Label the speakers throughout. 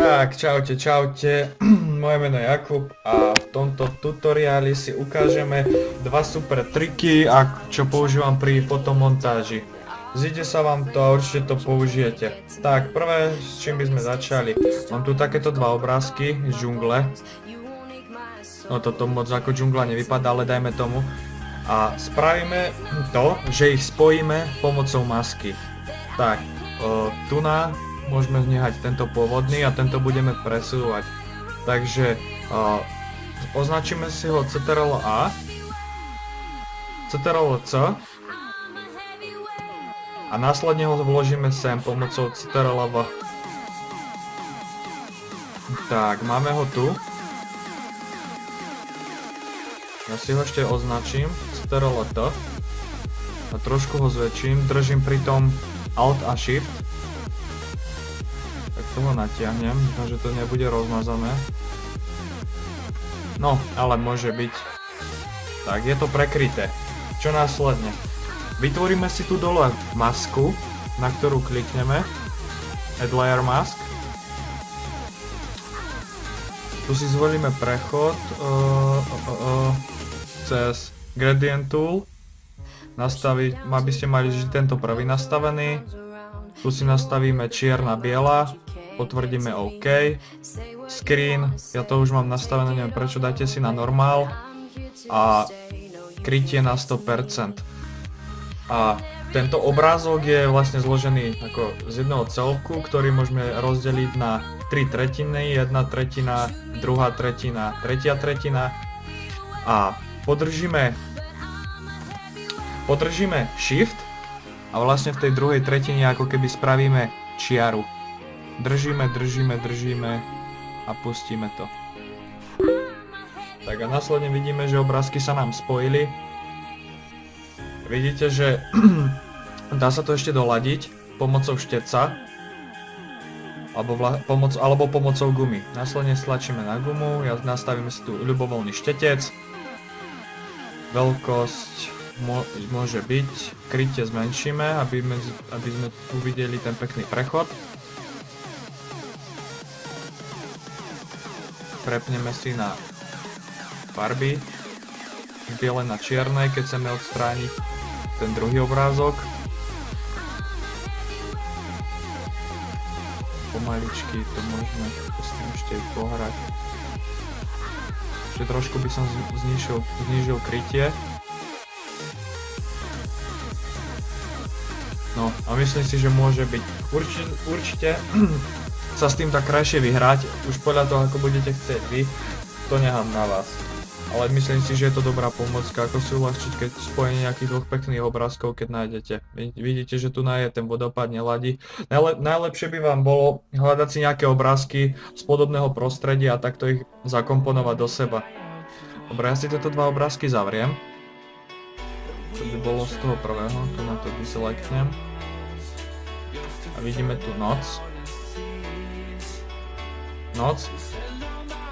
Speaker 1: Tak, čaute, čaute, moje meno je Jakub a v tomto tutoriáli si ukážeme dva super triky, čo používam pri fotomontáži. Zíde sa vám to a určite to použijete. Tak, prvé, s čím by sme začali, mám tu takéto dva obrázky z džungle. No toto moc ako džungla nevypadá, ale dajme tomu. A spravíme to, že ich spojíme pomocou masky. Tak, tu môžeme nehať tento pôvodný a tento budeme presúvať. Takže označíme si ho Ctrl A, Ctrl C a následne ho vložíme sem pomocou Ctrl V. Tak, máme ho tu. Ja si ho ešte označím Ctrl T a trošku ho zväčším, držím pritom Alt a Shift. Tak toho natiahnem, že to nebude rozmazané. No, ale môže byť. Tak, je to prekryté. Čo následne? Vytvoríme si tu dole masku, na ktorú klikneme. Add Layer Mask. Tu si zvolíme prechod cez Gradient Tool. Nastaviť, aby ste mali vždy tento prvý nastavený. Tu si nastavíme čierna-biela, potvrdíme OK. Screen, ja to už mám nastavené, neviem prečo, dajte si na normál. A krytie na 100%. A tento obrázok je vlastne zložený ako z jedného celku, ktorý môžeme rozdeliť na 3 tretiny, 1 tretina, 2 tretina, 3 tretina. A podržíme Shift a vlastne v tej druhej tretine ako keby spravíme čiaru. Držíme a pustíme to. Tak a následne vidíme, že obrázky sa nám spojili. Vidíte, že dá sa to ešte doladiť pomocou šteca alebo pomocou gumy. Následne stlačíme na gumu, nastavíme si tu ľubovoľný štetec. Veľkosť môže byť, krytie zmenšíme, aby sme uvideli ten pekný prechod. Prepneme si na farby, biele na čierne, keď chceme odstrániť ten druhý obrázok. Pomaličky to môžeme s tým ešte pohrať. Ešte trošku by som znížil krytie. No a myslím si, že môže byť. Určite sa s tým tak krajšie vyhrať, už podľa toho, ako budete chcieť vy, to nechám na vás. Ale myslím si, že je to dobrá pomocka, ako si uľahčiť, keď spojenie nejakých dvoch pekných obrázkov, keď nájdete. Vidíte, že tu je ten vodopád neladí. Najlepšie by vám bolo hľadať si nejaké obrázky z podobného prostredia a takto ich zakomponovať do seba. Dobre, ja si tieto dva obrázky zavriem. To by bolo z toho prvého, tu na to vyselektnem. A vidíme tu noc.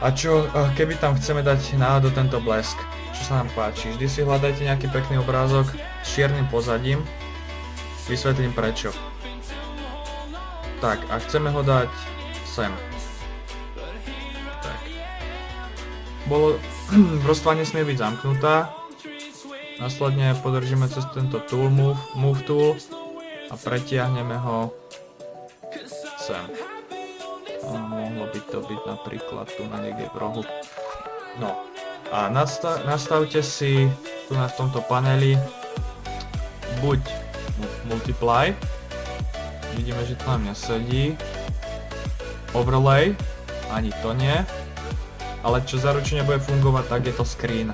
Speaker 1: A keby tam chceme dať náhodou tento blesk, čo sa nám páči, vždy si hľadajte nejaký pekný obrázok s čiernym pozadím, vysvetlím prečo. Tak, a chceme ho dať sem. Tak. Vrstva nesmie byť zamknutá. Následne podržíme cez tento tool, move tool a pretiahneme ho sem. Mohlo by to byť napríklad tu na niekde v rohu. No a nastavte si tu v tomto paneli buď multiply, vidíme, že to nám nesedí, overlay, ani to nie, ale čo zaručene bude fungovať, tak je to screen.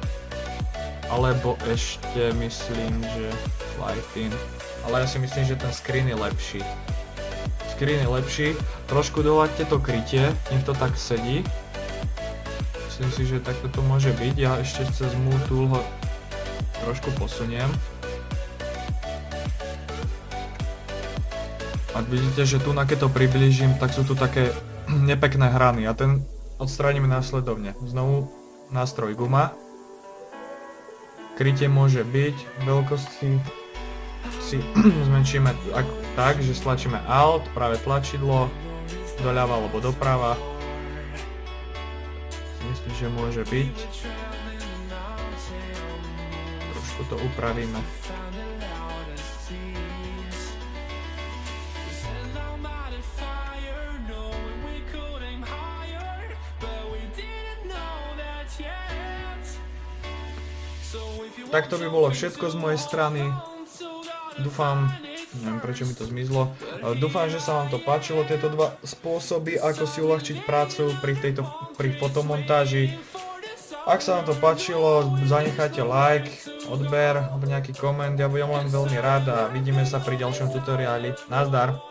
Speaker 1: Alebo ešte myslím, že lighting, ale ja si myslím, že ten screen je lepší. Trošku doľaďte to krytie, nech to tak sedí. Myslím si, že takto to môže byť, ja ešte cez Move Tool ho trošku posuniem. Ak vidíte, že tu keď to priblížim, tak sú tu také nepekné hrany a ten odstránime následovne. Znovu nástroj guma. Krytie môže byť, veľkosti si zmenšíme tak, že stlačíme Alt, práve tlačidlo, doľava alebo doprava. Myslím, že môže byť. Trošku to upravíme. Tak to by bolo všetko z mojej strany. Dúfam, neviem prečo mi to zmizlo. Dúfam, že sa vám to páčilo, tieto dva spôsoby, ako si uľahčiť prácu pri fotomontáži. Ak sa vám to páčilo, zanechajte like, odber alebo nejaký koment, ja budem len veľmi rád a vidíme sa pri ďalšom tutoriáli. Nazdar!